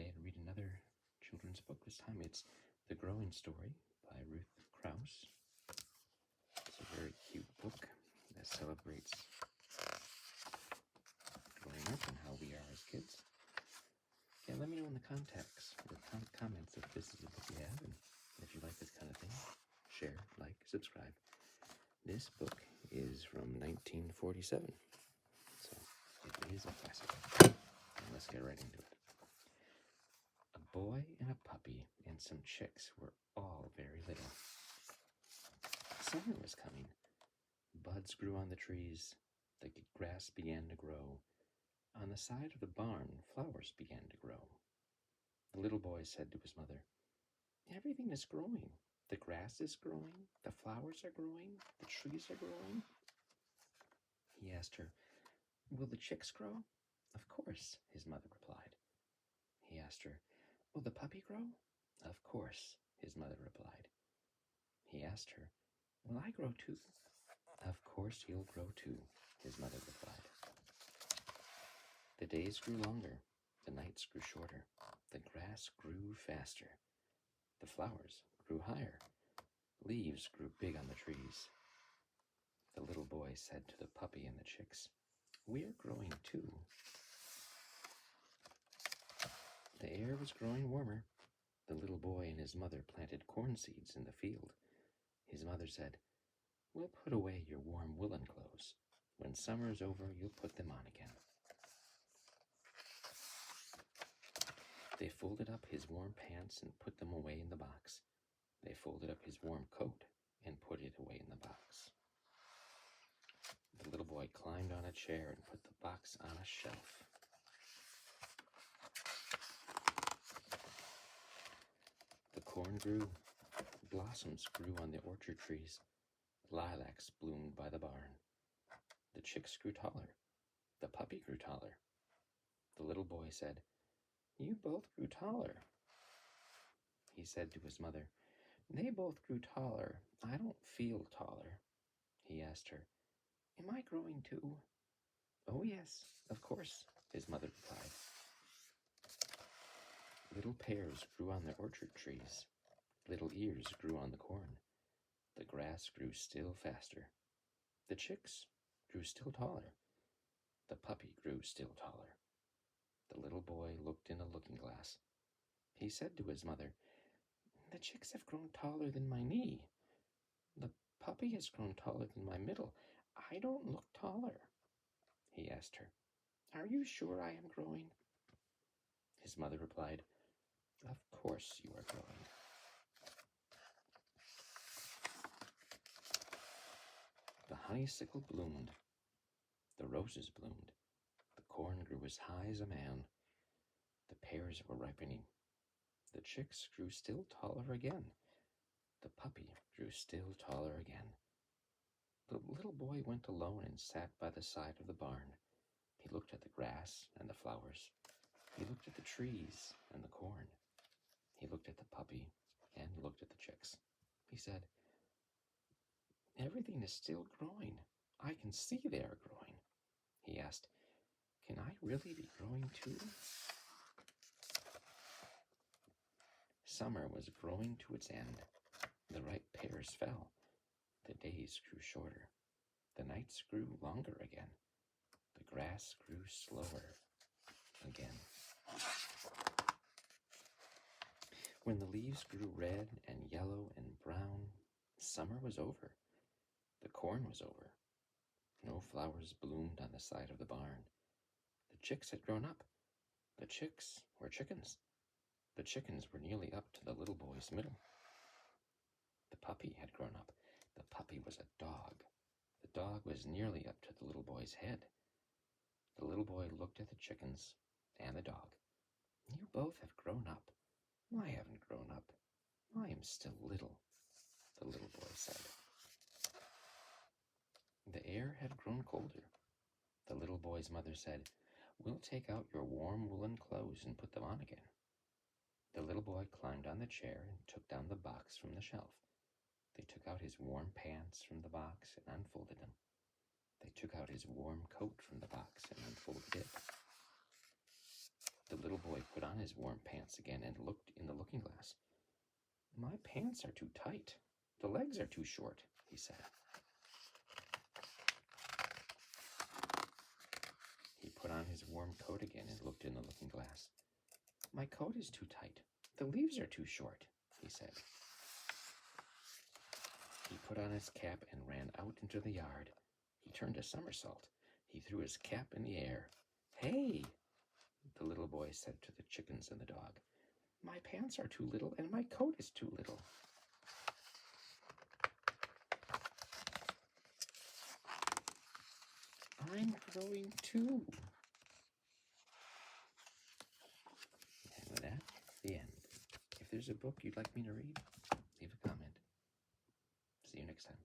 today to read another children's book. This time it's The Growing Story by Ruth Krauss. It's a very cute book that celebrates growing up and how we are as kids. Yeah, let me know in the comments if this is a book you have, and if you like this kind of thing, share, like, subscribe. This book is from 1947, so it is a classic. And let's get right into it. A boy and a puppy and some chicks were all very little. Summer was coming. Buds grew on the trees. The grass began to grow. On the side of the barn, flowers began to grow. The little boy said to his mother, "Everything is growing. The grass is growing. The flowers are growing. The trees are growing." He asked her, "Will the chicks grow?" "Of course," his mother replied. He asked her, "Will the puppy grow?" "Of course," his mother replied. He asked her, "Will I grow too?" "Of course you'll grow too," his mother replied. The days grew longer. The nights grew shorter. The grass grew faster. The flowers grew higher. Leaves grew big on the trees. The little boy said to the puppy and the chicks, "We're growing too." The air was growing warmer. The little boy and his mother planted corn seeds in the field. His mother said, "We'll put away your warm woolen clothes. When summer's over, you'll put them on again." They folded up his warm pants and put them away in the box. They folded up his warm coat and put it away in the box. The little boy climbed on a chair and put the box on a shelf. The corn grew. Blossoms grew on the orchard trees. Lilacs bloomed by the barn. The chicks grew taller. The puppy grew taller. The little boy said, "You both grew taller." He said to his mother, "They both grew taller. I don't feel taller." He asked her, "Am I growing too?" "Oh, yes, of course," his mother replied. Little pears grew on the orchard trees. Little ears grew on the corn. The grass grew still faster. The chicks grew still taller. The puppy grew still taller. The little boy looked in a looking glass. He said to his mother, "The chicks have grown taller than my knee. The puppy has grown taller than my middle. I don't look taller." He asked her, "Are you sure I am growing?" His mother replied, "Of course you are growing." The honeysuckle bloomed. The roses bloomed. The corn grew as high as a man. The pears were ripening. The chicks grew still taller again. The puppy grew still taller again. The little boy went alone and sat by the side of the barn. He looked at the grass and the flowers. He looked at the trees and the corn. He looked at the puppy and looked at the chicks. He said, "Everything is still growing. I can see they are growing." He asked, "Can I really be growing too?" Summer was growing to its end. The ripe pears fell. The days grew shorter. The nights grew longer again. The grass grew slower again. When the leaves grew red and yellow and brown, summer was over. The corn was over. No flowers bloomed on the side of the barn. The chicks had grown up. The chicks were chickens. The chickens were nearly up to the little boy's middle. The puppy had grown up. The puppy was a dog. The dog was nearly up to the little boy's head. The little boy looked at the chickens and the dog. "You both have grown up. I haven't grown up. I am still little," the little boy said. The air had grown colder. The little boy's mother said, "We'll take out your warm woolen clothes and put them on again." The little boy climbed on the chair and took down the box from the shelf. They took out his warm pants from the box and unfolded them. They took out his warm coat from the box and unfolded it. The little boy put on his warm pants again and looked in the looking glass. My pants are too tight. The legs are too short, he said. He put on his warm coat again and looked in the looking glass. My coat is too tight. The leaves are too short, he said. He put on his cap and ran out into the yard. He turned a somersault. He threw his cap in the air. Hey, the little boy said to the chickens and the dog. My pants are too little and my coat is too little. I'm growing too. And with that, the end. If there's a book you'd like me to read, leave a comment. See you next time.